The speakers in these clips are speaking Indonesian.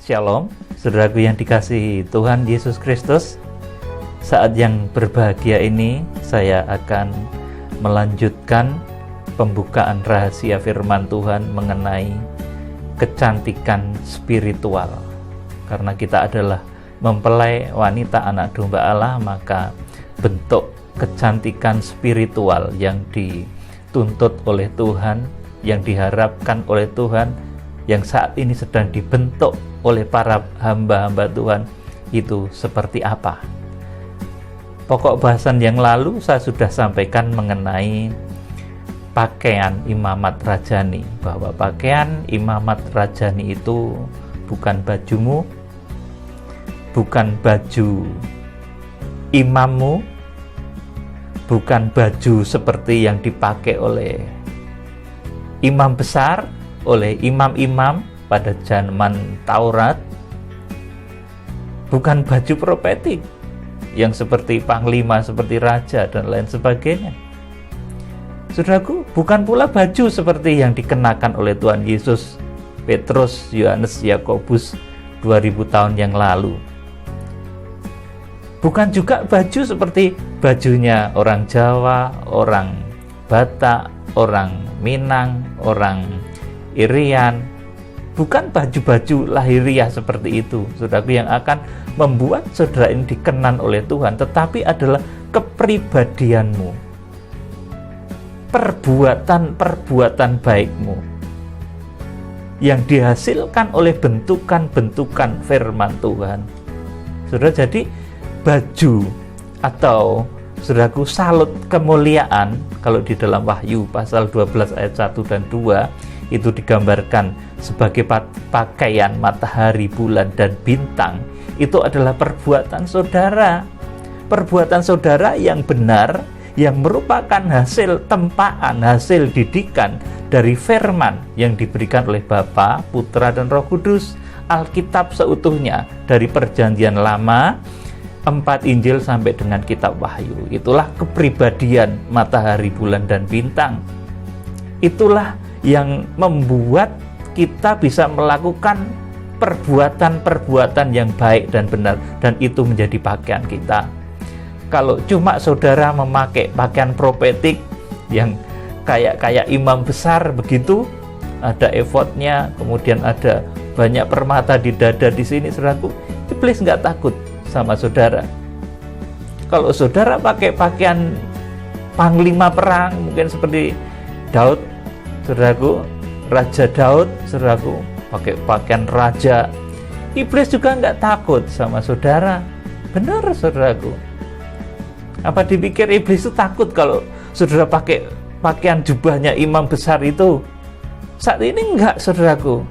Shalom, saudaraku yang dikasihi Tuhan Yesus Kristus. Saat yang berbahagia ini, saya akan melanjutkan pembukaan rahasia firman Tuhan mengenai kecantikan spiritual. Karena kita adalah mempelai wanita anak domba Allah, maka bentuk kecantikan spiritual yang dituntut oleh Tuhan, yang diharapkan oleh Tuhan, yang saat ini sedang dibentuk oleh para hamba-hamba Tuhan itu seperti apa. Pokok bahasan yang lalu saya sudah sampaikan mengenai pakaian imamat rajani, bahwa pakaian imamat rajani itu bukan bajumu, bukan baju imammu, bukan baju seperti yang dipakai oleh imam besar, oleh imam-imam pada zaman Taurat, bukan baju profetik yang seperti panglima, seperti raja dan lain sebagainya. Saudaraku, bukan pula baju seperti yang dikenakan oleh Tuhan Yesus, Petrus, Yohanes, Yakobus 2000 tahun yang lalu. Bukan juga baju seperti bajunya orang Jawa, orang Batak, orang Minang, orang Irian. Bukan baju-baju lahiriah seperti itu, saudaraku, yang akan membuat saudara ini dikenan oleh Tuhan, tetapi adalah kepribadianmu, perbuatan-perbuatan baikmu yang dihasilkan oleh bentukan-bentukan firman Tuhan. Saudara, jadi baju atau saudaraku salut kemuliaan, kalau di dalam Wahyu pasal 12 ayat 1 dan 2 itu digambarkan sebagai pakaian matahari, bulan, dan bintang. Itu adalah perbuatan saudara. Perbuatan saudara yang benar, yang merupakan hasil tempaan, hasil didikan dari firman yang diberikan oleh Bapa, Putra, dan Roh Kudus. Alkitab seutuhnya dari Perjanjian Lama, 4 Injil sampai dengan kitab Wahyu. Itulah kepribadian matahari, bulan, dan bintang. Itulah yang membuat kita bisa melakukan perbuatan-perbuatan yang baik dan benar, dan itu menjadi pakaian kita. Kalau cuma saudara memakai pakaian profetik yang kayak imam besar begitu, ada efodnya, kemudian ada banyak permata di dada di sini, saudaraku, iblis nggak takut sama saudara. Kalau saudara pakai pakaian panglima perang, mungkin seperti Daud, saudaraku, Raja Daud, saudaraku, pakai pakaian raja, iblis juga nggak takut sama saudara. Benar, saudaraku. Apa dipikir iblis itu takut kalau saudara pakai pakaian jubahnya imam besar itu? Saat ini enggak, saudaraku.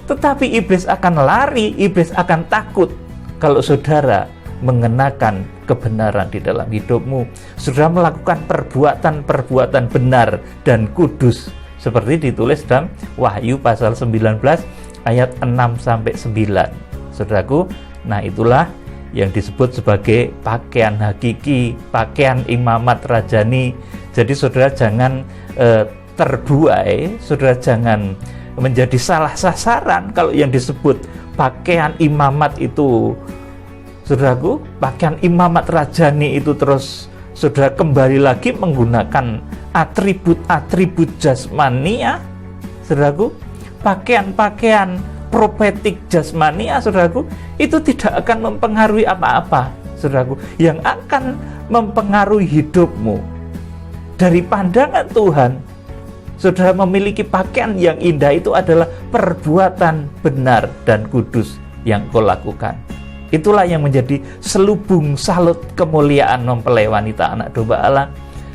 Tetapi iblis akan lari, iblis akan takut kalau saudara mengenakan kebenaran di dalam hidupmu. Saudara melakukan perbuatan-perbuatan benar dan kudus, seperti ditulis dalam Wahyu pasal 19 ayat 6 sampai 9. Saudaraku, nah itulah yang disebut sebagai pakaian hakiki, pakaian imamat rajani. Jadi saudara jangan terbuai, saudara jangan menjadi salah sasaran kalau yang disebut pakaian imamat itu, saudaraku, pakaian imamat rajani itu terus saudara kembali lagi menggunakan atribut-atribut jasmania, saudaraku, pakaian-pakaian profetik jasmania, saudaraku, itu tidak akan mempengaruhi apa-apa, saudaraku. Yang akan mempengaruhi hidupmu dari pandangan Tuhan, saudara memiliki pakaian yang indah, itu adalah perbuatan benar dan kudus yang kau lakukan. Itulah yang menjadi selubung salut kemuliaan mempelai wanita anak domba Allah.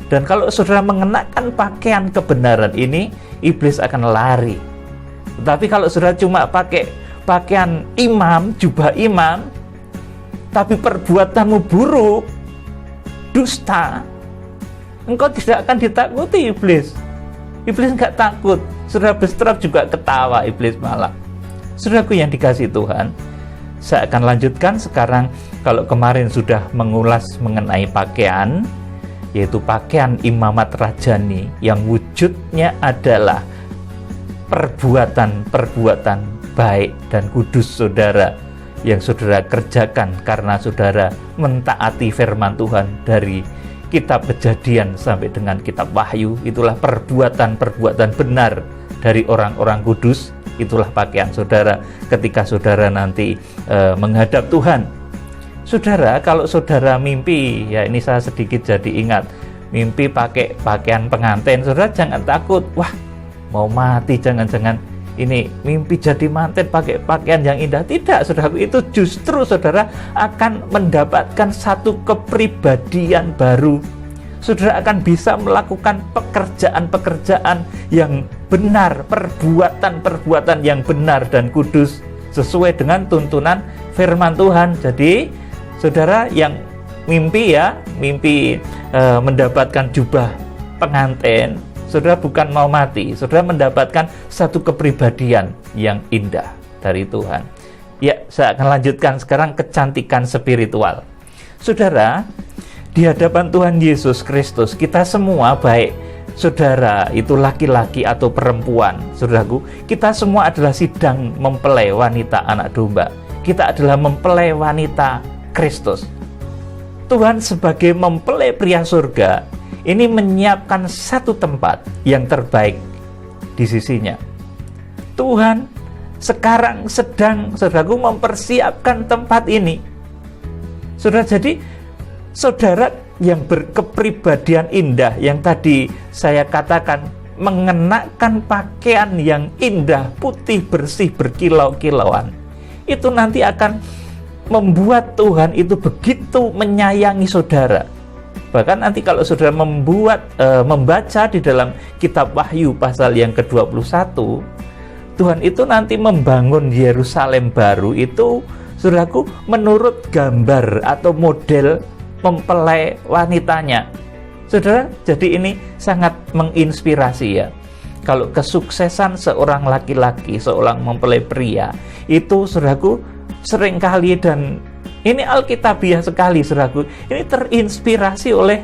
Dan kalau saudara mengenakan pakaian kebenaran ini, iblis akan lari. Tetapi kalau saudara cuma pakai pakaian imam, jubah imam, tapi perbuatanmu buruk, dusta, engkau tidak akan ditakuti iblis. Iblis nggak takut. Saudara bersetrap juga ketawa iblis malah. Saudaraku yang dikasihi Tuhan, saya akan lanjutkan sekarang. Kalau kemarin sudah mengulas mengenai pakaian, yaitu pakaian imamat rajani yang wujudnya adalah perbuatan-perbuatan baik dan kudus saudara yang saudara kerjakan karena saudara mentaati firman Tuhan dari kitab Kejadian sampai dengan kitab Wahyu. Itulah perbuatan-perbuatan benar dari orang-orang kudus. Itulah pakaian saudara ketika saudara nanti menghadap Tuhan. Saudara, kalau saudara mimpi, ya ini saya sedikit jadi ingat, mimpi pakai pakaian pengantin, saudara jangan takut, wah mau mati, jangan-jangan ini mimpi jadi manten pakai pakaian yang indah. Tidak, saudara, itu justru saudara akan mendapatkan satu kepribadian baru. Saudara akan bisa melakukan pekerjaan-pekerjaan yang benar, perbuatan-perbuatan yang benar dan kudus sesuai dengan tuntunan firman Tuhan. Jadi saudara yang mimpi mendapatkan jubah pengantin, saudara bukan mau mati, saudara mendapatkan satu kepribadian yang indah dari Tuhan. Ya, saya akan lanjutkan sekarang kecantikan spiritual. Saudara, di hadapan Tuhan Yesus Kristus, kita semua, baik saudara itu laki-laki atau perempuan, saudaraku, kita semua adalah sidang mempelai wanita anak domba. Kita adalah mempelai wanita Kristus. Tuhan sebagai mempelai pria surga ini menyiapkan satu tempat yang terbaik di sisinya. Tuhan sekarang sedang, saudaraku, mempersiapkan tempat ini. Saudara, jadi saudara yang berkepribadian indah yang tadi saya katakan, mengenakan pakaian yang indah, putih, bersih, berkilau-kilauan, itu nanti akan membuat Tuhan itu begitu menyayangi saudara. Bahkan nanti kalau saudara membaca di dalam kitab Wahyu pasal yang ke-21, Tuhan itu nanti membangun Yerusalem baru itu, saudaraku, menurut gambar atau model mempelai wanitanya. Saudara, jadi ini sangat menginspirasi ya. Kalau kesuksesan seorang laki-laki, seorang mempelai pria, itu saudaraku seringkali, dan ini alkitabiah sekali saudaraku, ini terinspirasi oleh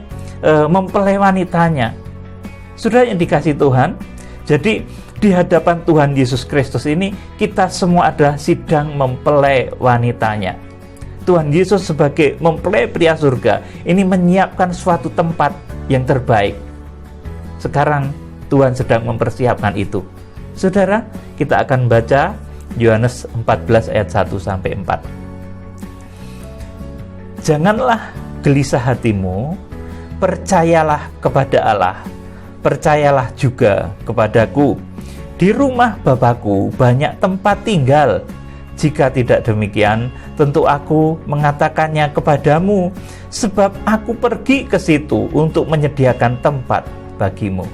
mempelai wanitanya. Saudara yang dikasih Tuhan, jadi di hadapan Tuhan Yesus Kristus ini kita semua adalah sidang mempelai wanitanya. Tuhan Yesus sebagai mempelai pria surga ini menyiapkan suatu tempat yang terbaik. Sekarang Tuhan sedang mempersiapkan itu. Saudara, kita akan baca Yohanes 14 ayat 1-4. Janganlah gelisah hatimu, percayalah kepada Allah, percayalah juga kepadaku. Di rumah Bapakku banyak tempat tinggal. Jika tidak demikian, tentu aku mengatakannya kepadamu, sebab aku pergi ke situ untuk menyediakan tempat bagimu.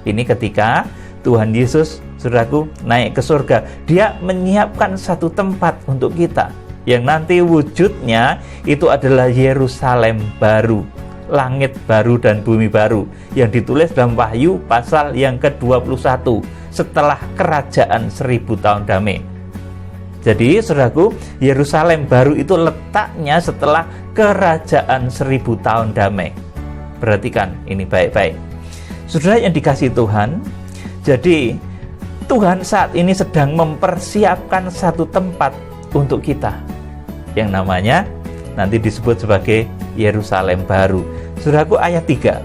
Ini ketika Tuhan Yesus, saudaraku, naik ke surga. Dia menyiapkan satu tempat untuk kita, yang nanti wujudnya itu adalah Yerusalem baru, langit baru dan bumi baru, yang ditulis dalam Wahyu pasal yang ke-21, setelah kerajaan 1000 tahun damai. Jadi saudaraku, Yerusalem baru itu letaknya setelah kerajaan 1000 tahun damai. Perhatikan ini baik-baik. Saudara yang dikasihi Tuhan, jadi Tuhan saat ini sedang mempersiapkan satu tempat untuk kita, yang namanya nanti disebut sebagai Yerusalem baru. Saudaraku, ayat 3.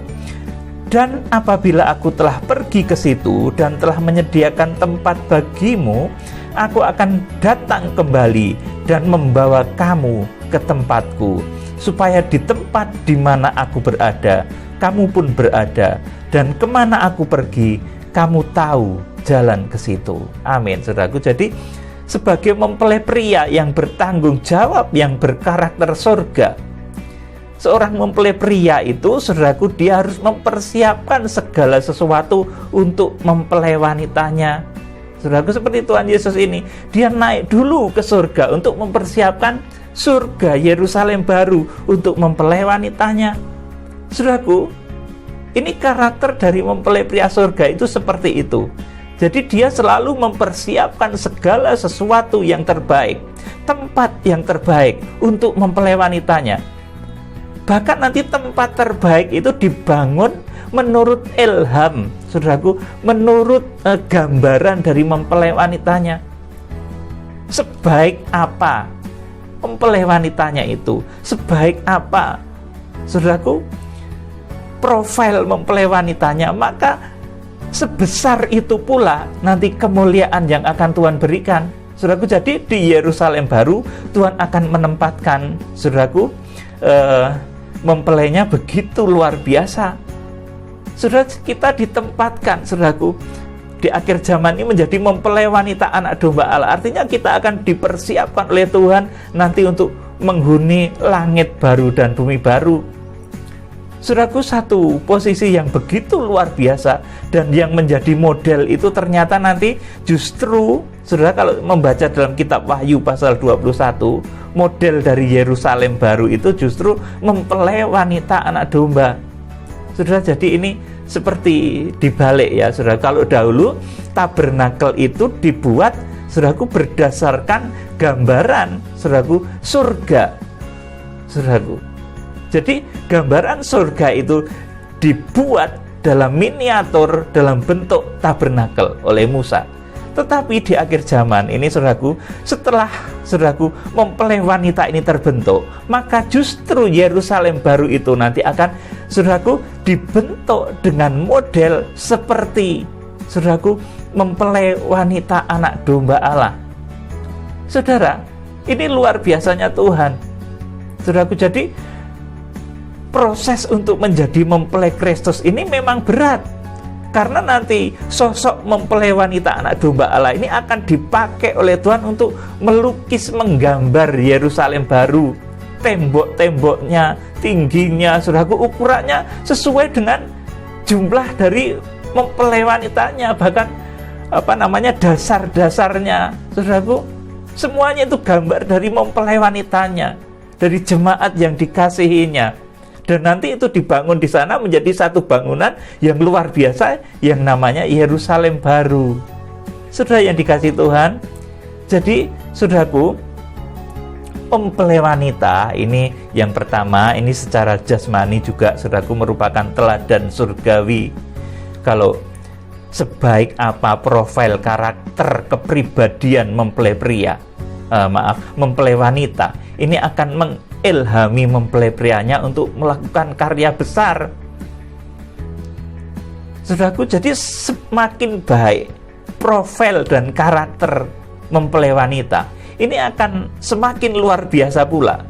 Dan apabila aku telah pergi ke situ dan telah menyediakan tempat bagimu, aku akan datang kembali dan membawa kamu ke tempatku, supaya di tempat di mana aku berada, kamu pun berada, dan kemana aku pergi, kamu tahu jalan ke situ. Amin, saudaraku. Jadi sebagai mempelai pria yang bertanggung jawab, yang berkarakter surga, seorang mempelai pria itu, saudaraku, dia harus mempersiapkan segala sesuatu untuk mempelai wanitanya. Saudaraku, seperti Tuhan Yesus ini, dia naik dulu ke surga untuk mempersiapkan surga Yerusalem baru untuk mempelai wanitanya. Saudaraku, ini karakter dari mempelai pria surga itu seperti itu. Jadi dia selalu mempersiapkan segala sesuatu yang terbaik, tempat yang terbaik untuk mempelai wanitanya. Bahkan nanti tempat terbaik itu dibangun menurut ilham saudaraku, menurut gambaran dari mempelai wanitanya. Sebaik apa mempelai wanitanya itu, sebaik apa, saudaraku, profil mempelai wanitanya, maka sebesar itu pula nanti kemuliaan yang akan Tuhan berikan. Saudaraku, jadi di Yerusalem baru Tuhan akan menempatkan, saudaraku, mempelainya begitu luar biasa. Saudara, kita ditempatkan, saudaraku, di akhir zaman ini menjadi mempelai wanita anak domba Allah. Artinya kita akan dipersiapkan oleh Tuhan nanti untuk menghuni langit baru dan bumi baru. Saudaraku, satu posisi yang begitu luar biasa dan yang menjadi model itu ternyata nanti justru, saudara, kalau membaca dalam kitab Wahyu pasal 21, model dari Yerusalem baru itu justru mempelai wanita anak domba. Saudara, jadi ini seperti dibalik ya, saudara. Kalau dahulu tabernakel itu dibuat, saudaraku, berdasarkan gambaran, saudaraku, surga. Saudaraku, jadi gambaran surga itu dibuat dalam miniatur, dalam bentuk tabernakel oleh Musa. Tetapi di akhir zaman ini, saudaraku, setelah, saudaraku, mempelai wanita ini terbentuk, maka justru Yerusalem baru itu nanti akan, saudaraku, dibentuk dengan model seperti, saudaraku, mempelai wanita anak domba Allah. Saudara, ini luar biasanya Tuhan. Saudaraku, jadi proses untuk menjadi mempelai Kristus ini memang berat. Karena nanti sosok mempelai wanita anak domba Allah ini akan dipakai oleh Tuhan untuk melukis, menggambar Yerusalem baru. Tembok-temboknya, tingginya, saudaraku, ukurannya sesuai dengan jumlah dari mempelai wanitanya. Bahkan dasar-dasarnya, saudaraku, semuanya itu gambar dari mempelai wanitanya, dari jemaat yang dikasihinya. Dan nanti itu dibangun di sana menjadi satu bangunan yang luar biasa yang namanya Yerusalem baru. Saudara yang dikasihi Tuhan, jadi saudaraku, mempelai wanita ini yang pertama, ini secara jasmani juga, saudaraku, merupakan teladan surgawi. Kalau sebaik apa profil karakter kepribadian mempelai mempelai wanita, ini akan ilhami mempelai prianya untuk melakukan karya besar. Saudaraku, jadi semakin baik profil dan karakter mempelai wanita, ini akan semakin luar biasa pula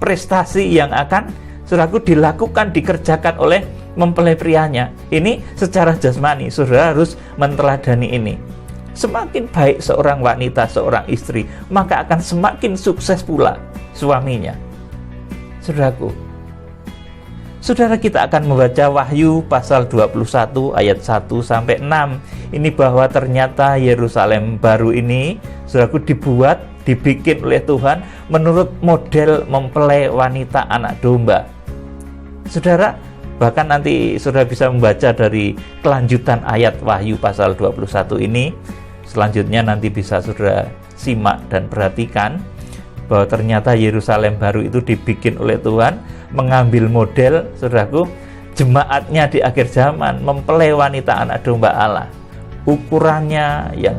prestasi yang akan, saudaraku, dilakukan, dikerjakan oleh mempelai prianya. Ini secara jasmani, saudara harus menteladani ini. Semakin baik seorang wanita, seorang istri, maka akan semakin sukses pula suaminya. Saudaraku, saudara, kita akan membaca Wahyu pasal 21 ayat 1 sampai 6. Ini bahwa ternyata Yerusalem baru ini, saudaraku, dibikin oleh Tuhan menurut model mempelai wanita anak domba. Saudara, bahkan nanti saudara bisa membaca dari kelanjutan ayat Wahyu pasal 21 ini. Selanjutnya nanti bisa saudara simak dan perhatikan bahwa ternyata Yerusalem baru itu dibikin oleh Tuhan mengambil model, saudaraku, jemaatnya di akhir zaman, mempelai wanita anak domba Allah. Ukurannya yang,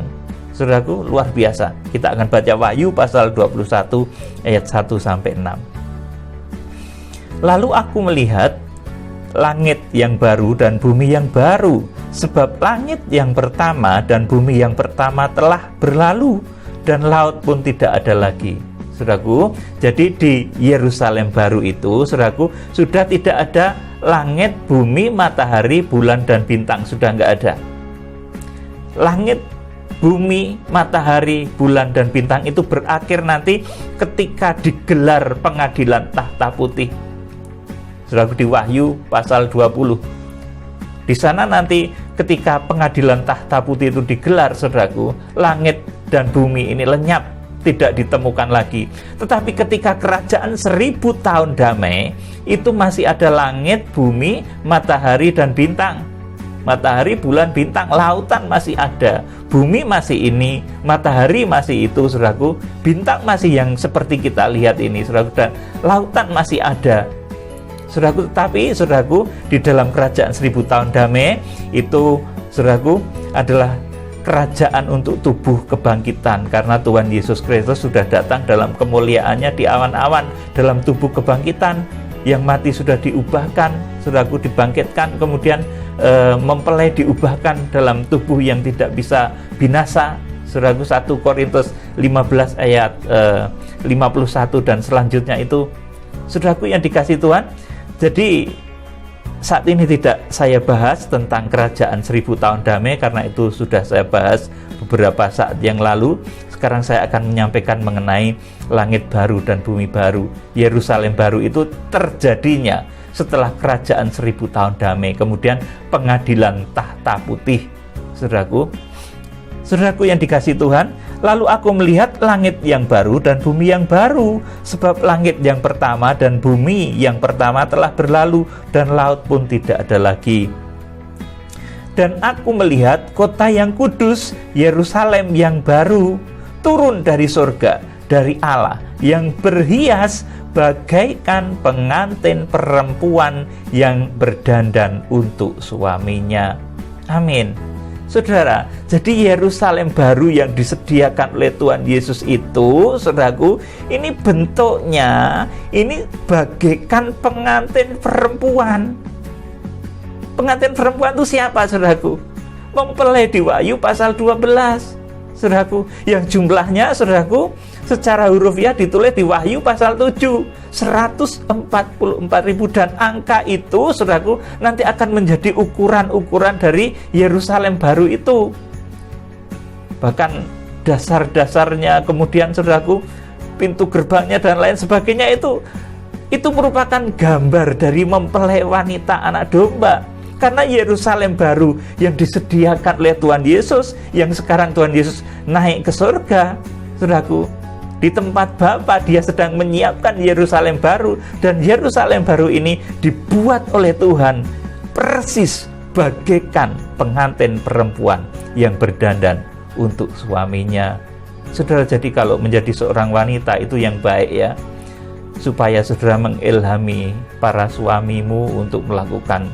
saudaraku, luar biasa. Kita akan baca Wahyu pasal 21 ayat 1 sampai 6. Lalu aku melihat langit yang baru dan bumi yang baru, sebab langit yang pertama dan bumi yang pertama telah berlalu dan laut pun tidak ada lagi. Saudaraku, jadi di Yerusalem baru itu, saudaraku, sudah tidak ada langit, bumi, matahari, bulan, dan bintang. Sudah nggak ada. Langit, bumi, matahari, bulan, dan bintang itu berakhir nanti ketika digelar pengadilan tahta putih. Saudaraku, di Wahyu pasal 20. Di sana nanti ketika pengadilan tahta putih itu digelar, saudaraku, langit dan bumi ini lenyap, tidak ditemukan lagi. Tetapi ketika kerajaan 1000 tahun damai, itu masih ada langit, bumi, matahari, dan bintang. Matahari, bulan, bintang, lautan masih ada, bumi masih ini, matahari masih itu, saudaraku, bintang masih yang seperti kita lihat ini, saudaraku, dan lautan masih ada, saudaraku. Tetapi, saudaraku, di dalam kerajaan 1000 tahun damai itu, saudaraku, adalah kerajaan untuk tubuh kebangkitan, karena Tuhan Yesus Kristus sudah datang dalam kemuliaannya di awan-awan dalam tubuh kebangkitan. Yang mati sudah diubahkan, saudaraku, dibangkitkan, kemudian mempelai diubahkan dalam tubuh yang tidak bisa binasa, saudaraku. 1 Korintus 15 ayat 51 dan selanjutnya itu, saudaraku yang dikasih Tuhan. Jadi saat ini tidak saya bahas tentang kerajaan 1000 tahun damai, karena itu sudah saya bahas beberapa saat yang lalu. Sekarang saya akan menyampaikan mengenai langit baru dan bumi baru. Yerusalem baru itu terjadinya setelah kerajaan 1000 tahun damai, kemudian pengadilan tahta putih, saudaraku. Saudaraku yang dikasih Tuhan, lalu aku melihat langit yang baru dan bumi yang baru, sebab langit yang pertama dan bumi yang pertama telah berlalu, dan laut pun tidak ada lagi. Dan aku melihat kota yang kudus, Yerusalem yang baru, turun dari surga, dari Allah, yang berhias bagaikan pengantin perempuan yang berdandan untuk suaminya. Amin. Saudara, jadi Yerusalem baru yang disediakan oleh Tuhan Yesus itu, saudaraku, ini bentuknya, ini bagaikan pengantin perempuan. Pengantin perempuan itu siapa, saudaraku? Mempelai di Wahyu pasal 12, saudaraku, yang jumlahnya, saudaraku, secara hurufiah ditulis di Wahyu pasal 7, 144.000, dan angka itu, saudaraku, nanti akan menjadi ukuran-ukuran dari Yerusalem baru itu. Bahkan dasar-dasarnya, kemudian, saudaraku, pintu gerbangnya dan lain sebagainya itu merupakan gambar dari mempelai wanita anak domba. Karena Yerusalem baru yang disediakan oleh Tuhan Yesus, yang sekarang Tuhan Yesus naik ke surga, saudaraku, di tempat Bapa dia sedang menyiapkan Yerusalem baru, dan Yerusalem baru ini dibuat oleh Tuhan persis bagaikan pengantin perempuan yang berdandan untuk suaminya. Saudara, jadi kalau menjadi seorang wanita itu yang baik ya, supaya saudara mengilhami para suamimu untuk melakukan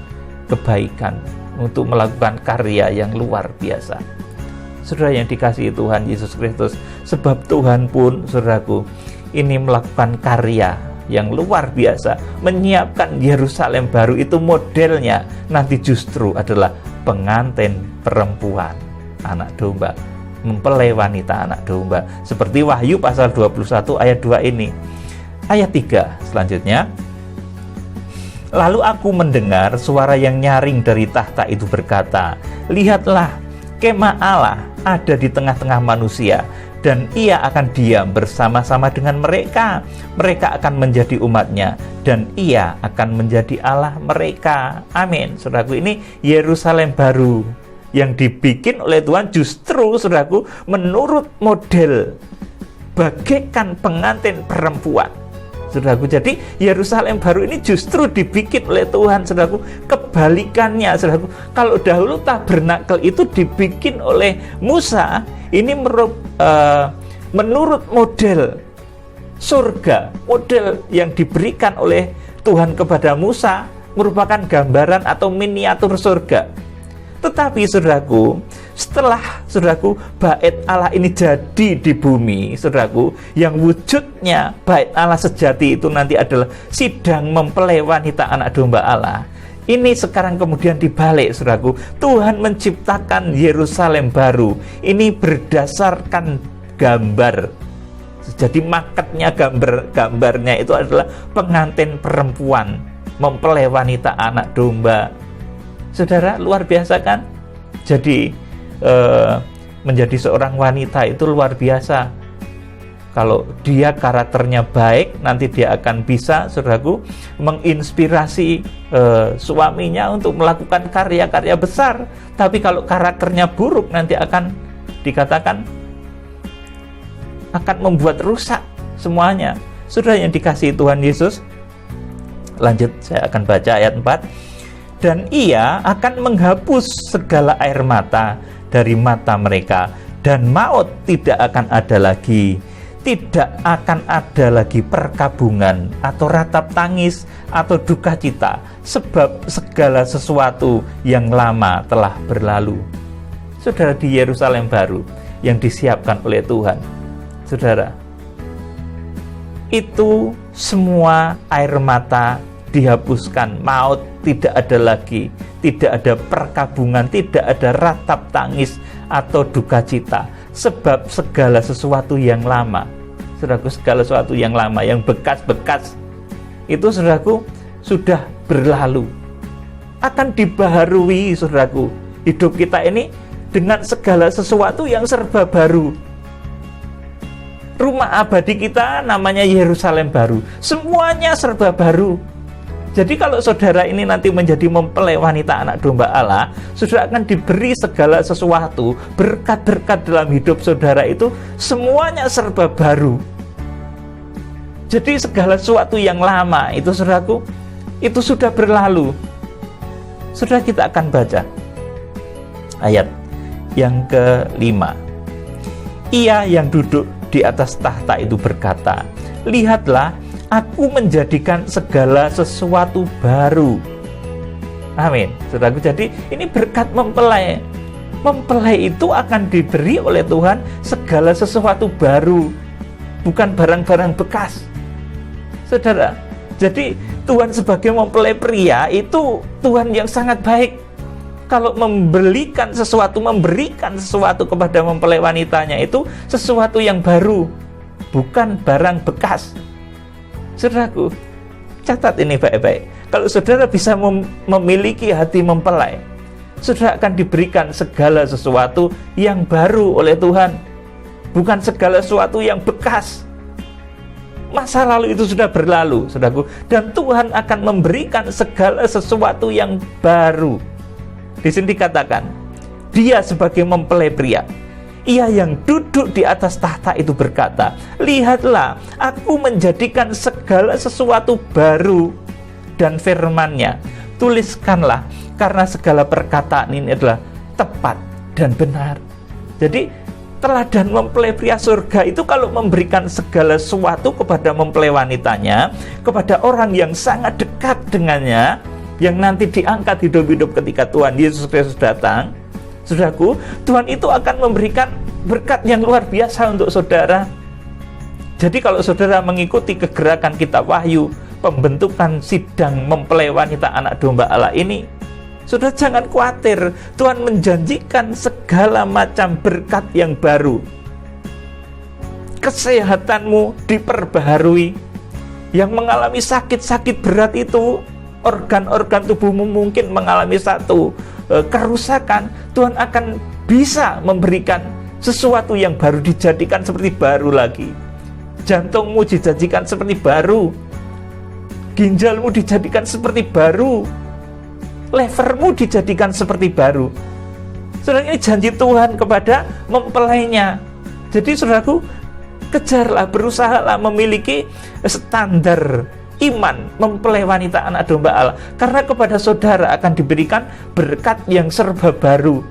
kebaikan, untuk melakukan karya yang luar biasa. Saudara yang dikasihi Tuhan Yesus Kristus, sebab Tuhan pun, saudaraku, ini melakukan karya yang luar biasa, menyiapkan Yerusalem baru itu. Modelnya nanti justru adalah pengantin perempuan anak domba, mempelai wanita anak domba, seperti Wahyu pasal 21 ayat 2 ini. Ayat 3 selanjutnya, lalu aku mendengar suara yang nyaring dari tahta itu berkata, lihatlah, kemah Allah ada di tengah-tengah manusia, dan ia akan diam bersama-sama dengan mereka. Mereka akan menjadi umatnya, dan ia akan menjadi Allah mereka. Amin. Saudaraku, ini Yerusalem baru yang dibikin oleh Tuhan justru, saudaraku, menurut model bagaikan pengantin perempuan. Saudaraku, jadi Yerusalem baru ini justru dibikin oleh Tuhan, saudaraku. Kebalikannya, saudaraku, kalau dahulu tabernakel itu dibikin oleh Musa, ini menurut model surga, model yang diberikan oleh Tuhan kepada Musa, merupakan gambaran atau miniatur surga. Tetapi, saudaraku, setelah, saudaraku, bait Allah ini jadi di bumi, saudaraku, yang wujudnya bait Allah sejati itu nanti adalah sidang mempelai wanita anak domba Allah. Ini sekarang kemudian dibalik, saudaraku. Tuhan menciptakan Yerusalem baru. Ini berdasarkan gambar. Jadi marketnya, gambarnya itu adalah pengantin perempuan, mempelai wanita anak domba. Saudara, luar biasa kan? Jadi menjadi seorang wanita itu luar biasa. Kalau dia karakternya baik, nanti dia akan bisa, saudaraku, menginspirasi suaminya untuk melakukan karya-karya besar. Tapi kalau karakternya buruk, nanti akan dikatakan akan membuat rusak semuanya. Saudara yang dikasihi Tuhan Yesus, lanjut, saya akan baca ayat 4. Dan ia akan menghapus segala air mata dari mata mereka, dan maut tidak akan ada lagi. tidak akan ada lagi perkabungan atau ratap tangis atau duka cita, sebab segala sesuatu yang lama telah berlalu. Saudara, di Yerusalem baru yang disiapkan oleh Tuhan, saudara, itu semua air mata dihapuskan, maut tidak ada lagi, tidak ada perkabungan, tidak ada ratap tangis atau duka cita, sebab segala sesuatu yang lama, saudaraku, segala sesuatu yang lama, yang bekas-bekas itu, saudaraku, sudah berlalu. Akan dibaharui, saudaraku, hidup kita ini dengan segala sesuatu yang serba baru. Rumah abadi kita namanya Yerusalem baru, semuanya serba baru. Jadi kalau saudara ini nanti menjadi mempelai wanita anak domba Allah, saudara akan diberi segala sesuatu, berkat-berkat dalam hidup saudara itu semuanya serba baru. Jadi segala sesuatu yang lama itu, saudaraku, itu sudah berlalu. Saudara, kita akan baca ayat yang ke-5. Ia yang duduk di atas tahta itu berkata, lihatlah, aku menjadikan segala sesuatu baru. Amin, saudaraku. Jadi ini berkat mempelai. Mempelai itu akan diberi oleh Tuhan segala sesuatu baru, bukan barang-barang bekas. Saudara, jadi Tuhan sebagai mempelai pria itu Tuhan yang sangat baik. Kalau memberikan sesuatu kepada mempelai wanitanya itu sesuatu yang baru, bukan barang bekas. Saudaraku, catat ini baik-baik. Kalau saudara bisa memiliki hati mempelai, saudara akan diberikan segala sesuatu yang baru oleh Tuhan, bukan segala sesuatu yang bekas. Masa lalu itu sudah berlalu, saudaraku, dan Tuhan akan memberikan segala sesuatu yang baru. Di sini dikatakan, dia sebagai mempelai pria, ia yang duduk di atas tahta itu berkata, lihatlah, aku menjadikan segala sesuatu baru, dan firman-Nya, tuliskanlah, karena segala perkataan ini adalah tepat dan benar. Jadi teladan mempelai pria surga itu kalau memberikan segala sesuatu kepada mempelai wanitanya, kepada orang yang sangat dekat dengannya, yang nanti diangkat hidup-hidup ketika Tuhan Yesus Kristus datang, saudaraku, Tuhan itu akan memberikan berkat yang luar biasa untuk saudara. Jadi kalau saudara mengikuti kegerakan kitab Wahyu, pembentukan sidang mempelai wanita anak domba Allah ini, saudara jangan khawatir, Tuhan menjanjikan segala macam berkat yang baru. Kesehatanmu diperbaharui. Yang mengalami sakit-sakit berat itu, organ-organ tubuhmu mungkin mengalami satu kerusakan, Tuhan akan bisa memberikan sesuatu yang baru, dijadikan seperti baru lagi. Jantungmu dijadikan seperti baru, ginjalmu dijadikan seperti baru, levermu dijadikan seperti baru. Saudara, ini janji Tuhan kepada mempelainya. Jadi saudaraku, kejarlah, berusahalah memiliki standar iman mempelai wanita anak domba Allah, karena kepada saudara akan diberikan berkat yang serba baru,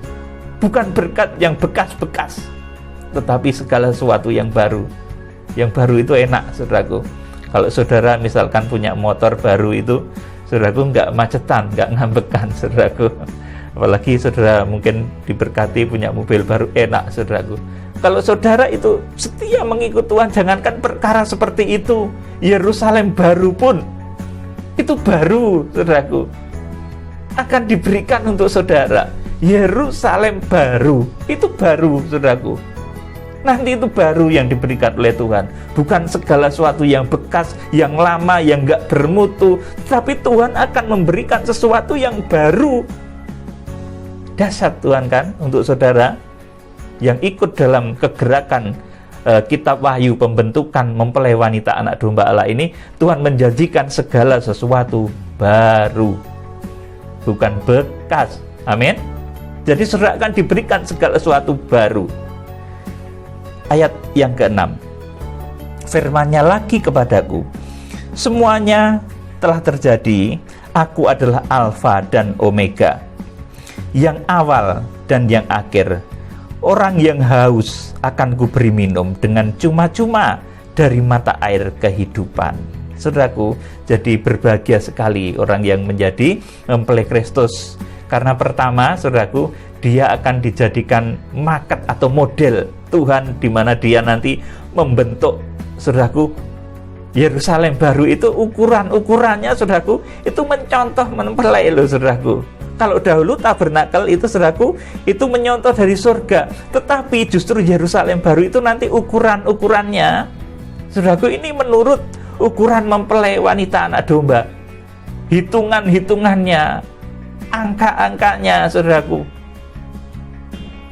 bukan berkat yang bekas-bekas, tetapi segala sesuatu yang baru. Yang baru itu enak, saudaraku. Kalau saudara misalkan punya motor baru itu, saudaraku, nggak macetan, nggak ngambekan, saudaraku. Apalagi saudara mungkin diberkati punya mobil baru, enak, saudaraku. Kalau saudara itu setia mengikut Tuhan, jangankan perkara seperti itu, Yerusalem baru pun itu baru, saudaraku, akan diberikan untuk saudara. Yerusalem baru itu baru, saudaraku. Nanti itu baru yang diberikan oleh Tuhan, bukan segala sesuatu yang bekas, yang lama, yang nggak bermutu, tapi Tuhan akan memberikan sesuatu yang baru. Dahsyat Tuhan kan untuk saudara yang ikut dalam kegerakan kitab Wahyu, pembentukan mempelai wanita anak domba Allah ini. Tuhan menjanjikan segala sesuatu baru, bukan bekas. Amin. Jadi saudara akan diberikan segala sesuatu baru. Ayat yang ke-6, firman-Nya lagi kepadaku, semuanya telah terjadi, aku adalah Alfa dan Omega, yang awal dan yang akhir. Orang yang haus akan kuberi minum dengan cuma-cuma dari mata air kehidupan. Saudaraku, jadi berbahagia sekali orang yang menjadi mempelai Kristus. Karena pertama, saudaraku, dia akan dijadikan market atau model Tuhan, di mana dia nanti membentuk, saudaraku, Yerusalem baru itu ukurannya, saudaraku, itu mencontoh mempelai loh, saudaraku. Kalau dahulu tabernakel itu, saudaraku, itu menyontoh dari surga. Tetapi justru Yerusalem baru itu nanti ukurannya, saudaraku, ini menurut ukuran mempelai wanita anak domba. Hitungannya, angka-angkanya, saudaraku.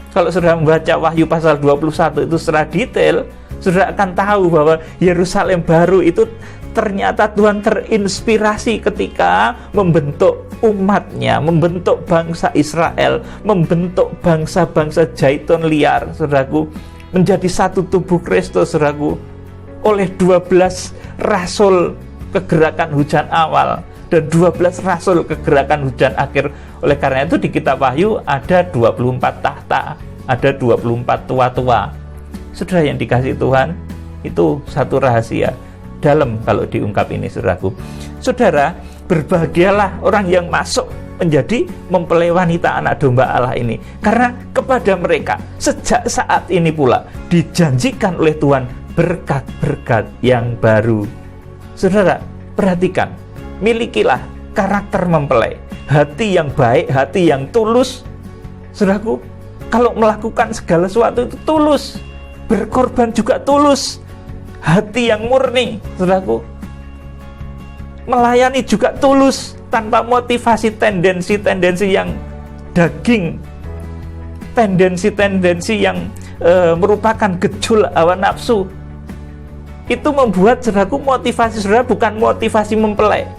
Kalau saudara membaca Wahyu pasal 21 itu secara detail, saudara akan tahu bahwa Yerusalem baru itu ternyata Tuhan terinspirasi ketika membentuk umatnya, membentuk bangsa Israel, membentuk bangsa-bangsa Zaitun liar, saudaraku, menjadi satu tubuh Kristus, saudaraku, oleh 12 rasul kegerakan hujan awal dan 12 rasul kegerakan hujan akhir. Oleh karena itu di kitab Wahyu ada 24 tahta, ada 24 tua-tua. Saudara yang dikasihi Tuhan, itu satu rahasia dalam kalau diungkap ini, saudaraku. Saudara, berbahagialah orang yang masuk menjadi mempelai wanita anak domba Allah ini, karena kepada mereka sejak saat ini pula dijanjikan oleh Tuhan berkat-berkat yang baru. Saudara, perhatikan, milikilah karakter mempelai, hati yang baik, hati yang tulus. Saudaraku, kalau melakukan segala sesuatu itu tulus, berkorban juga tulus, hati yang murni, saudaraku, melayani juga tulus, tanpa motivasi tendensi-tendensi yang daging, tendensi-tendensi yang merupakan gejol hawa nafsu. Itu membuat, saudaraku, motivasi saudara bukan motivasi mempelai.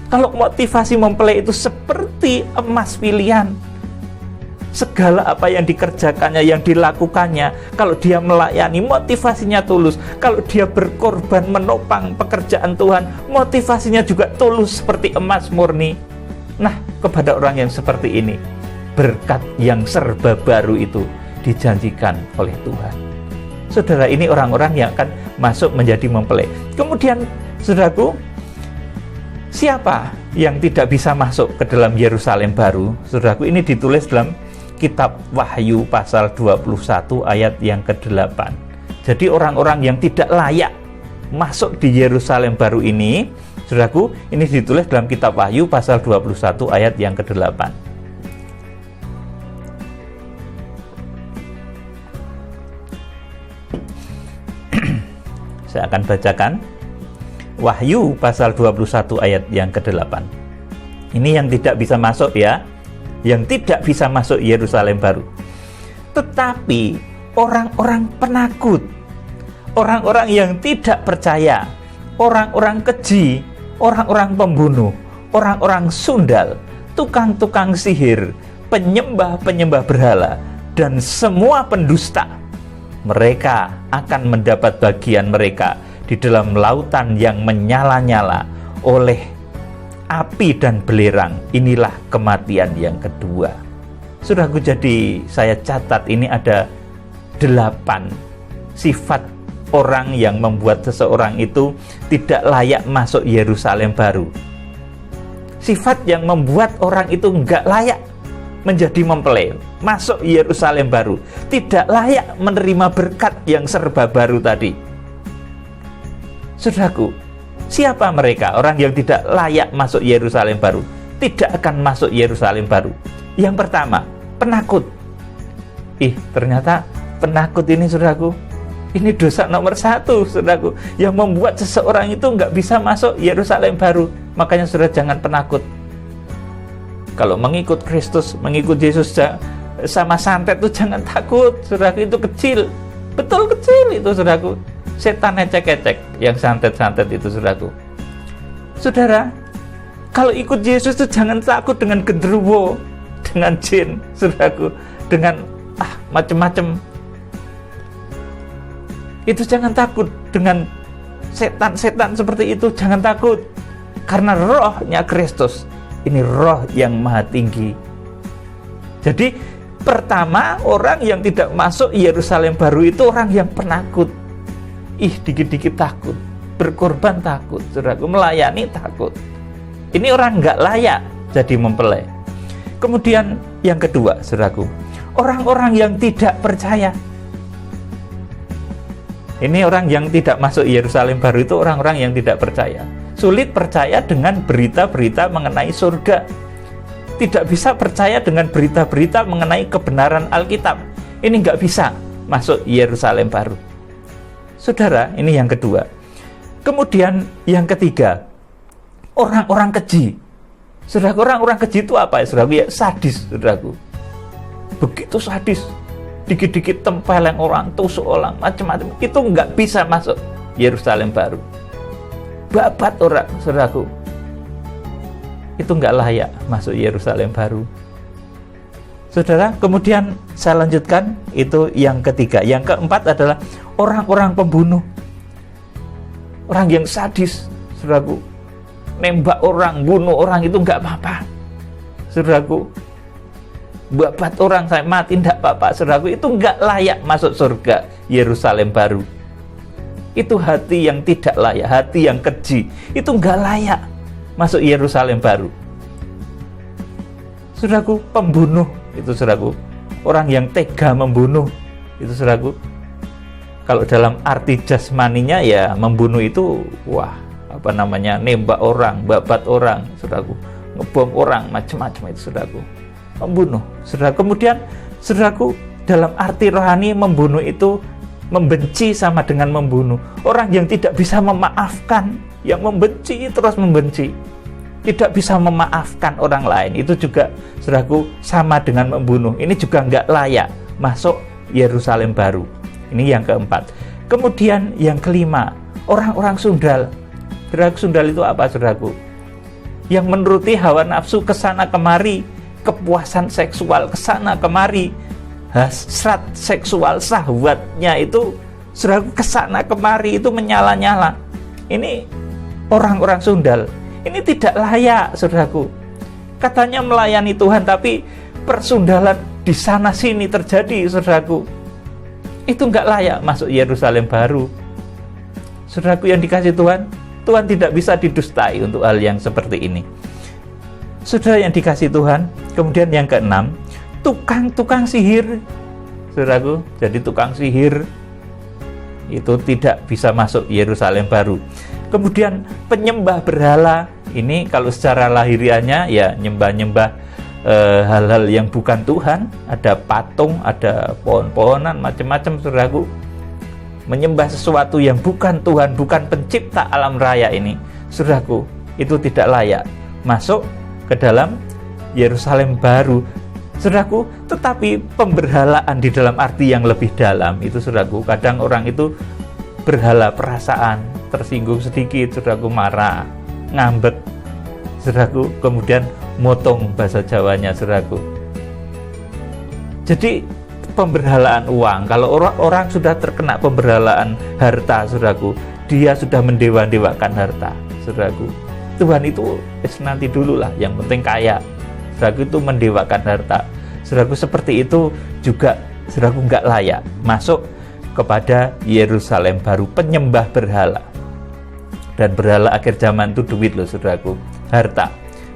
Kalau motivasi mempelai itu seperti emas pilihan, segala apa yang dikerjakannya, yang dilakukannya, kalau dia melayani, motivasinya tulus. Kalau dia berkorban menopang pekerjaan Tuhan, motivasinya juga tulus seperti emas murni. Nah, kepada orang yang seperti ini, berkat yang serba baru itu dijanjikan oleh Tuhan. Saudara, ini orang-orang yang akan masuk menjadi mempelai. Kemudian, saudaraku, siapa yang tidak bisa masuk ke dalam Yerusalem baru? Saudaraku, ini ditulis dalam kitab Wahyu pasal 21 ayat yang ke-8. Jadi orang-orang yang tidak layak masuk di Yerusalem baru ini, saudaraku, ini ditulis dalam kitab Wahyu pasal 21 ayat yang ke-8. Saya akan bacakan Wahyu pasal 21 ayat yang ke-8. Ini yang tidak bisa masuk ya, yang tidak bisa masuk Yerusalem baru. Tetapi orang-orang penakut, orang-orang yang tidak percaya, orang-orang keji, orang-orang pembunuh, orang-orang sundal, tukang-tukang sihir, penyembah-penyembah berhala, dan semua pendusta, mereka akan mendapat bagian mereka di dalam lautan yang menyala-nyala oleh api dan belerang. Inilah kematian yang kedua. Saudaraku, jadi saya catat ini ada 8 sifat orang yang membuat seseorang itu tidak layak masuk Yerusalem baru. Sifat yang membuat orang itu enggak layak menjadi mempelai, masuk Yerusalem baru, tidak layak menerima berkat yang serba baru tadi. Saudaraku, siapa mereka? Orang yang tidak layak masuk Yerusalem baru, tidak akan masuk Yerusalem baru. Yang pertama, penakut. Ternyata penakut ini, saudaraku, ini dosa nomor 1, saudaraku, yang membuat seseorang itu nggak bisa masuk Yerusalem baru. Makanya saudara jangan penakut. Kalau mengikut Kristus, mengikut Yesus sama santet itu jangan takut, saudaraku, itu kecil, betul kecil itu, saudaraku. Setan ecek-ecek yang santet-santet itu, saudaraku. Saudara, kalau ikut Yesus itu jangan takut dengan genderuwo, dengan jin, saudaraku, dengan macam-macam. Itu jangan takut dengan setan-setan seperti itu, jangan takut. Karena rohnya Kristus ini roh yang maha tinggi. Jadi Pertama, orang yang tidak masuk Yerusalem baru itu orang yang penakut. Dikit-dikit takut, berkorban takut, saudaraku, melayani takut. Ini orang nggak layak jadi mempelai. Kemudian yang kedua, saudaraku, orang-orang yang tidak percaya. Ini orang yang tidak masuk Yerusalem baru itu orang-orang yang tidak percaya. Sulit percaya dengan berita-berita mengenai surga. Tidak bisa percaya dengan berita-berita mengenai kebenaran Alkitab. Ini nggak bisa masuk Yerusalem baru. Saudara, ini yang kedua. Kemudian yang ketiga, orang-orang keji. Saudaraku, orang-orang keji itu apa ya, saudaraku? Ya, sadis, saudaraku. Begitu sadis. Dikit-dikit tempeleng orang, tusuk orang, macam-macam. Itu nggak bisa masuk Yerusalem baru. Babat orang, saudaraku. Itu nggak layak masuk Yerusalem baru. Saudara, kemudian saya lanjutkan, itu yang ketiga. Yang keempat adalah orang-orang pembunuh. Orang yang sadis, saudaraku. Nembak orang, bunuh orang itu nggak apa-apa, saudaraku. Babat orang sampai mati nggak apa-apa, saudaraku. Itu nggak layak masuk surga Yerusalem baru. Itu hati yang tidak layak, hati yang keji. Itu nggak layak masuk Yerusalem baru. Saudaraku, pembunuh itu, saudaraku, orang yang tega membunuh itu, saudaraku. Kalau dalam arti jasmaninya ya membunuh itu, nembak orang, babat orang, saudaraku, ngebom orang, macam-macam itu, saudaraku. Membunuh, saudara. Kemudian, saudaraku, dalam arti rohani membunuh itu membenci sama dengan membunuh. Orang yang tidak bisa memaafkan, yang membenci terus membenci, tidak bisa memaafkan orang lain, itu juga, saudaraku, sama dengan membunuh. Ini juga nggak layak masuk Yerusalem baru. Ini yang keempat. Kemudian yang kelima, orang-orang sundal. Saudaraku, sundal itu apa, saudaraku? Yang menuruti hawa nafsu kesana kemari, kepuasan seksual kesana kemari, hasrat seksual syahwatnya itu, saudaraku, kesana kemari, itu menyala-nyala. Ini orang-orang sundal. Ini tidak layak, saudaraku. Katanya melayani Tuhan, tapi persundalan di sana sini terjadi, saudaraku. Itu nggak layak masuk Yerusalem baru. Saudaraku yang dikasih Tuhan, Tuhan tidak bisa didustai untuk hal yang seperti ini. Saudara yang dikasih Tuhan, kemudian yang keenam, tukang-tukang sihir. Saudaraku, jadi tukang sihir itu tidak bisa masuk Yerusalem baru. Kemudian penyembah berhala, ini kalau secara lahiriahnya ya nyembah-nyembah hal-hal yang bukan Tuhan, ada patung, ada pohon-pohonan, macam-macam, saudaraku. Menyembah sesuatu yang bukan Tuhan, bukan pencipta alam raya ini, saudaraku, itu tidak layak masuk ke dalam Yerusalem baru, saudaraku. Tetapi pemberhalaan di dalam arti yang lebih dalam itu, saudaraku, kadang orang itu berhala perasaan, tersinggung sedikit, saudaraku, marah, ngambek, saudaraku, kemudian motong bahasa Jawanya, saudaraku. Jadi pemberhalaan uang, kalau orang sudah terkena pemberhalaan harta, saudaraku, dia sudah mendewa-dewakan harta, saudaraku. Tuhan itu nanti dulu lah, yang penting kaya, saudaraku, itu mendewakan harta, saudaraku. Seperti itu juga, saudaraku, nggak layak masuk kepada Yerusalem baru, penyembah berhala. Dan berhala akhir zaman itu duit loh, saudaraku, harta.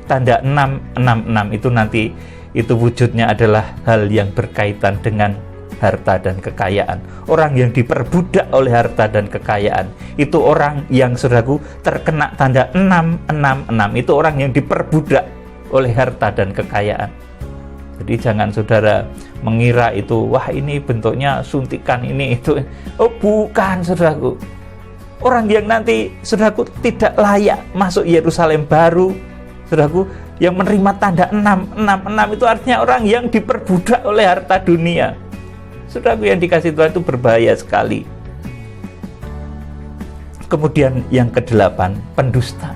Tanda 666 itu nanti itu wujudnya adalah hal yang berkaitan dengan harta dan kekayaan. Orang yang diperbudak oleh harta dan kekayaan itu orang yang, saudaraku, terkena tanda 666, itu orang yang diperbudak oleh harta dan kekayaan. Jadi jangan saudara mengira itu, wah ini bentuknya suntikan ini itu. Oh bukan, saudaraku. Orang yang nanti, saudaraku, tidak layak masuk Yerusalem baru, saudaraku, yang menerima tanda 666 itu artinya orang yang diperbudak oleh harta dunia. Saudaraku yang dikasih Tuhan, itu berbahaya sekali. Kemudian yang kedelapan, pendusta.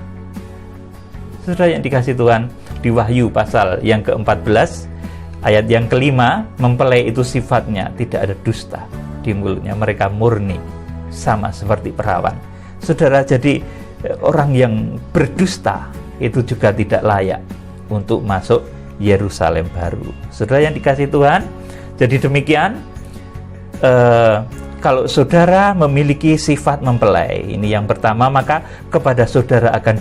Saudara yang dikasih Tuhan, di Wahyu pasal yang ke-14 ayat yang kelima, mempelai itu sifatnya tidak ada dusta di mulutnya, mereka murni sama seperti perawan. Saudara, jadi orang yang berdusta itu juga tidak layak untuk masuk Yerusalem baru. Saudara yang dikasih Tuhan, Jadi demikian, kalau saudara memiliki sifat mempelai, ini yang pertama, maka kepada saudara akan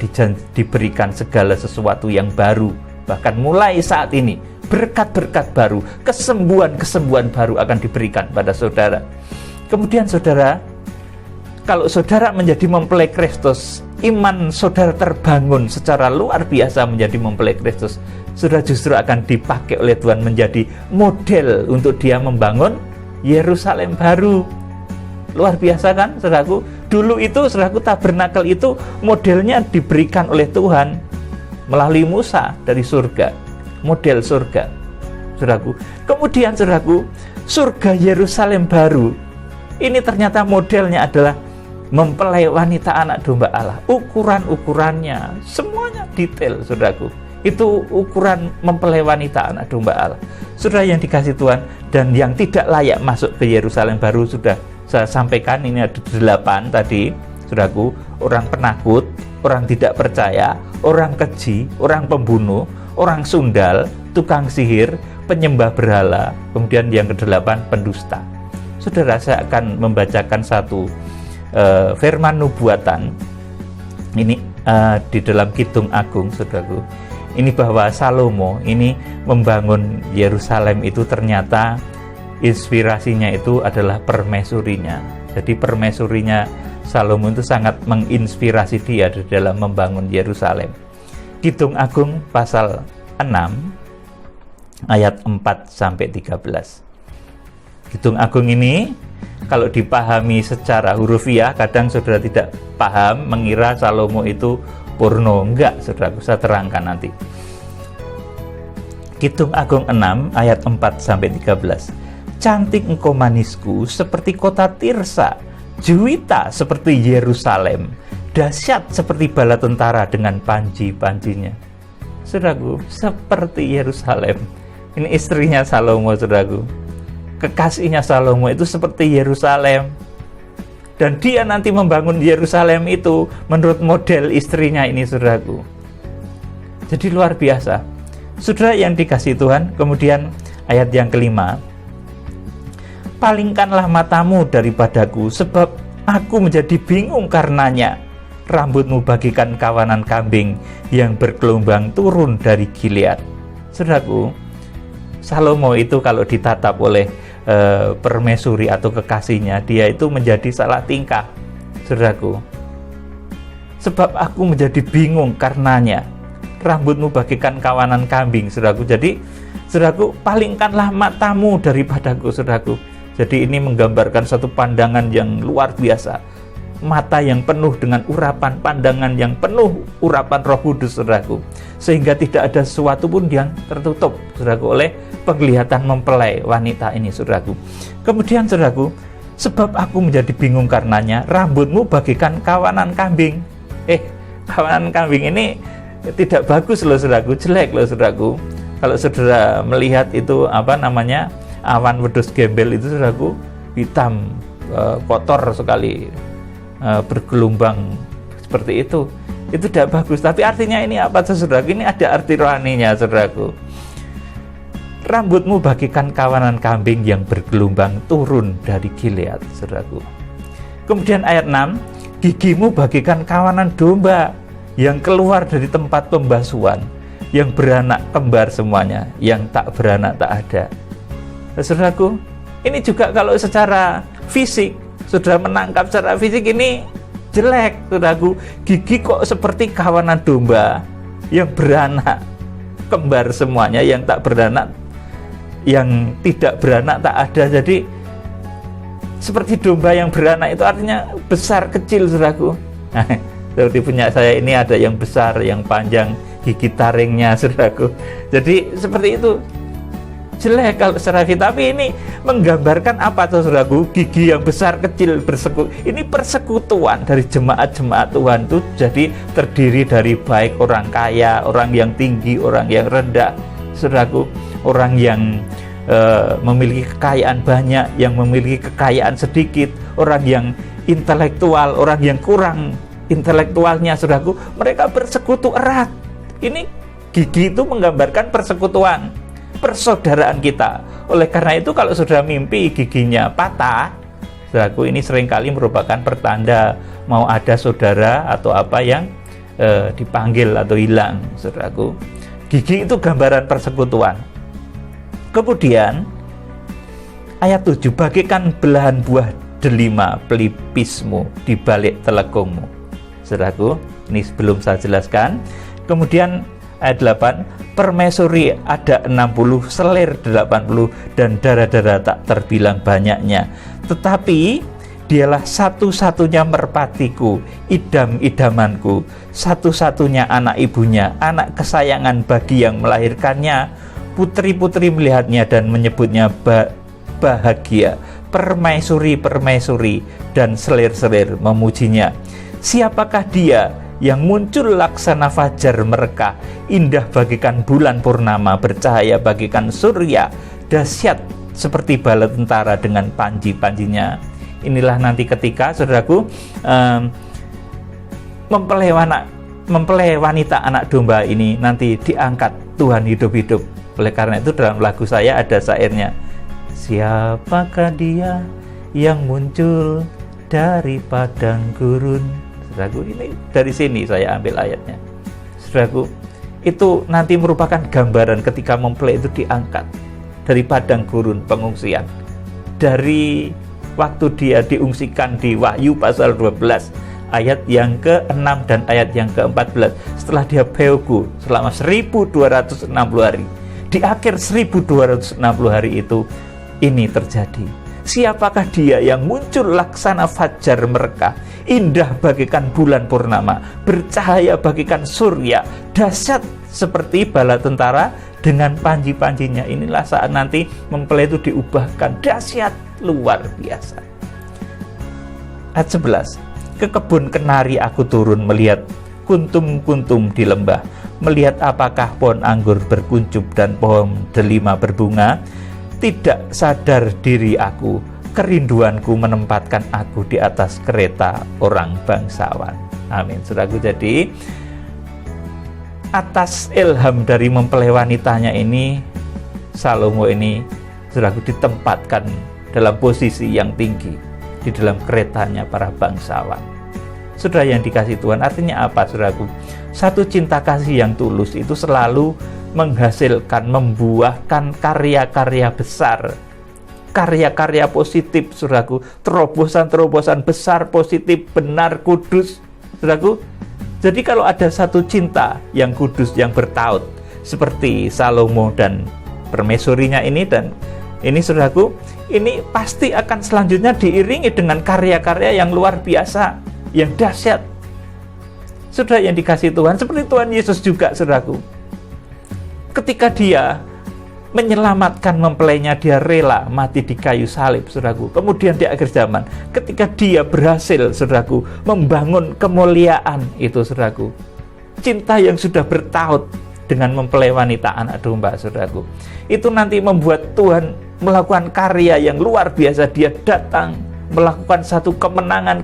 diberikan segala sesuatu yang baru. Bahkan mulai saat ini, berkat-berkat baru, kesembuhan-kesembuhan baru akan diberikan pada saudara. Kemudian saudara, kalau saudara menjadi mempelai Kristus, iman saudara terbangun secara luar biasa menjadi mempelai Kristus. Saudara justru akan dipakai oleh Tuhan menjadi model untuk dia membangun Yerusalem baru. Luar biasa kan, saudaraku? Dulu itu, saudaraku, tabernakel itu modelnya diberikan oleh Tuhan melalui Musa dari surga, model surga, saudaraku. Kemudian, saudaraku, surga Yerusalem baru ini ternyata modelnya adalah mempelai wanita anak domba Allah. Ukuran-ukurannya semuanya detail, saudaraku. Itu ukuran mempelai wanita anak domba Allah. Saudara yang dikasih Tuhan, dan yang tidak layak masuk ke Yerusalem baru sudah saya sampaikan, ini ada 8 tadi, saudaraku. Orang penakut, orang tidak percaya, orang keji, orang pembunuh, orang sundal, tukang sihir, penyembah berhala. Kemudian yang ke-8, pendusta. Saudara, saya akan membacakan satu firman nubuatan ini di dalam Kidung Agung, saudaraku. Ini bahwa Salomo ini membangun Yerusalem itu ternyata inspirasinya itu adalah permaisurinya. Jadi permaisurinya Salomo itu sangat menginspirasi dia di dalam membangun Yerusalem. Kidung Agung pasal 6 ayat 4-13. Kidung Agung ini kalau dipahami secara hurufiah, kadang saudara tidak paham, mengira Salomo itu porno. Enggak, saudaraku, saya terangkan nanti. Kidung Agung 6 ayat 4-13. Cantik engkau manisku seperti kota Tirsa, juwita seperti Yerusalem, dahsyat seperti bala tentara dengan panji-panjinya. Saudaraku, seperti Yerusalem. Ini istrinya Salomo, saudaraku. Kekasihnya Salomo itu seperti Yerusalem. Dan dia nanti membangun Yerusalem itu menurut model istrinya ini, saudaraku. Jadi luar biasa. Saudara yang dikasihi Tuhan, kemudian ayat yang kelima. Palingkanlah matamu daripadaku, sebab aku menjadi bingung karenanya. Rambutmu bagikan kawanan kambing yang bergelombang turun dari Gilead. Saudaraku, Salomo itu kalau ditatap oleh permaisuri atau kekasihnya, dia itu menjadi salah tingkah, saudaraku. Sebab aku menjadi bingung karenanya. Rambutmu bagikan kawanan kambing, saudaraku. Jadi, saudaraku, palingkanlah matamu daripadaku, saudaraku. Jadi ini menggambarkan satu pandangan yang luar biasa. Mata yang penuh dengan urapan, pandangan yang penuh urapan Roh Kudus, saudaraku. Sehingga tidak ada sesuatu pun yang tertutup, saudaraku, oleh penglihatan mempelai wanita ini, saudaraku. Kemudian, saudaraku, sebab aku menjadi bingung karenanya, rambutmu bagikan kawanan kambing. Kawanan kambing ini tidak bagus loh, saudaraku, jelek loh, saudaraku. Kalau saudara melihat itu awan wedhus gembel itu, saudaraku, hitam, kotor sekali, bergelombang seperti itu tidak bagus. Tapi artinya ini apa, saudaraku? Ini ada arti rohaninya, saudaraku. Rambutmu bagikan kawanan kambing yang bergelombang turun dari Gilead, saudaraku. Kemudian ayat 6, gigimu bagikan kawanan domba yang keluar dari tempat pembasuhan, yang beranak kembar semuanya, yang tak beranak tak ada. Saudaraku, ini juga kalau secara fisik, saudara menangkap secara fisik ini jelek, saudaraku. Gigi kok seperti kawanan domba yang beranak kembar semuanya, yang tak beranak, yang tidak beranak tak ada. Jadi seperti domba yang beranak itu artinya besar kecil, saudaraku. Seperti punya saya ini ada yang besar, yang panjang, gigi taringnya, saudaraku. Jadi seperti itu. Jelek kalau secara fisik, tapi ini menggambarkan apa, saudaraku? Gigi yang besar kecil ini persekutuan dari jemaat-jemaat Tuhan itu jadi terdiri dari baik orang kaya, orang yang tinggi, orang yang rendah, saudaraku, orang yang memiliki kekayaan banyak, yang memiliki kekayaan sedikit, orang yang intelektual, orang yang kurang intelektualnya, saudaraku, mereka bersekutu erat. Ini gigi itu menggambarkan persekutuan. persaudaraan kita. Oleh karena itu kalau saudara mimpi giginya patah, saudaraku, ini seringkali merupakan pertanda mau ada saudara atau apa yang dipanggil atau hilang, saudaraku. Gigi itu gambaran persekutuan. Kemudian ayat 7, bagaikan belahan buah delima pelipismu di balik telekungmu. Saudaraku, ini belum saya jelaskan. Kemudian ayat 8, permaisuri ada 60, selir 80, dan darah-darah tak terbilang banyaknya. Tetapi dialah satu-satunya merpatiku, idam-idamanku, satu-satunya anak ibunya, anak kesayangan bagi yang melahirkannya. Putri-putri melihatnya dan menyebutnya bahagia. Permaisuri-permaisuri dan selir-selir memujinya. Siapakah dia yang muncul laksana fajar mereka, indah bagikan bulan purnama, bercahaya bagikan surya, dahsyat seperti bala tentara dengan panji-panjinya. Inilah nanti ketika, saudaraku, mempelai wanita anak domba ini nanti diangkat Tuhan hidup-hidup. Oleh karena itu dalam lagu saya ada syairnya, siapakah dia yang muncul dari padang gurun. Saudaraku, ini dari sini saya ambil ayatnya. Saudaraku, itu nanti merupakan gambaran ketika mempelai itu diangkat dari padang gurun pengungsian. Dari waktu dia diungsikan di Wahyu pasal 12 ayat yang ke-6 dan ayat yang ke-14, setelah dia beogu selama 1260 hari. Di akhir 1260 hari itu ini terjadi. Siapakah dia yang muncul laksana fajar mereka, indah bagikan bulan purnama, bercahaya bagikan surya, dahsyat seperti bala tentara dengan panji-panjinya. Inilah saat nanti mempelai itu diubahkan, dahsyat luar biasa. Ayat 11, ke kebun kenari aku turun melihat kuntum-kuntum di lembah, melihat apakah pohon anggur berkuncup dan pohon delima berbunga. Tidak sadar diri aku, kerinduanku menempatkan aku di atas kereta orang bangsawan. Amin. Saudaraku, jadi atas ilham dari mempelai wanitanya ini, Salomo ini, saudaraku, ditempatkan dalam posisi yang tinggi di dalam keretanya para bangsawan. Saudara yang dikasih Tuhan, artinya apa, saudaraku? Satu cinta kasih yang tulus itu selalu menghasilkan, membuahkan karya-karya besar, karya-karya positif, saudaraku, terobosan-terobosan besar, positif, benar, kudus, saudaraku. Jadi kalau ada satu cinta yang kudus, yang bertaut, seperti Salomo dan permaisurinya ini, dan ini, saudaraku, ini pasti akan selanjutnya diiringi dengan karya-karya yang luar biasa, yang dahsyat. Saudara yang dikasih Tuhan, seperti Tuhan Yesus juga, saudaraku. Ketika dia menyelamatkan mempelainya, dia rela mati di kayu salib, saudaraku. Kemudian di akhir zaman, ketika dia berhasil, saudaraku, membangun kemuliaan itu, saudaraku, cinta yang sudah bertaut dengan mempelai wanita anak domba, saudaraku, itu nanti membuat Tuhan melakukan karya yang luar biasa. Dia datang melakukan satu kemenangan,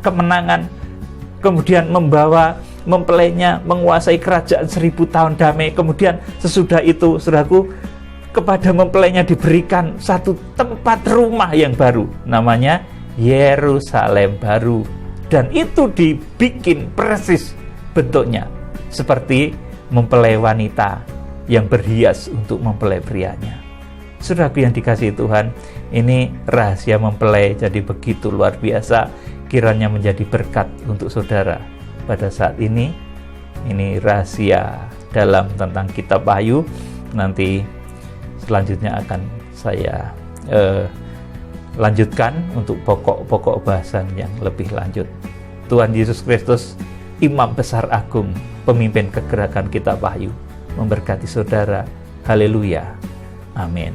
kemudian membawa mempelainya menguasai kerajaan 1000 tahun damai. Kemudian sesudah itu, saudaraku, kepada mempelainya diberikan satu tempat rumah yang baru, namanya Yerusalem baru, dan itu dibikin persis bentuknya seperti mempelai wanita yang berhias untuk mempelai prianya. Saudaraku yang dikasihi Tuhan, ini rahasia mempelai jadi begitu luar biasa, kiranya menjadi berkat untuk saudara pada saat ini. Ini rahasia dalam tentang kitab Wahyu. Nanti selanjutnya akan saya lanjutkan untuk pokok-pokok bahasan yang lebih lanjut. Tuhan Yesus Kristus, Imam Besar Agung, pemimpin kegerakan kitab Wahyu, memberkati saudara. Haleluya. Amin.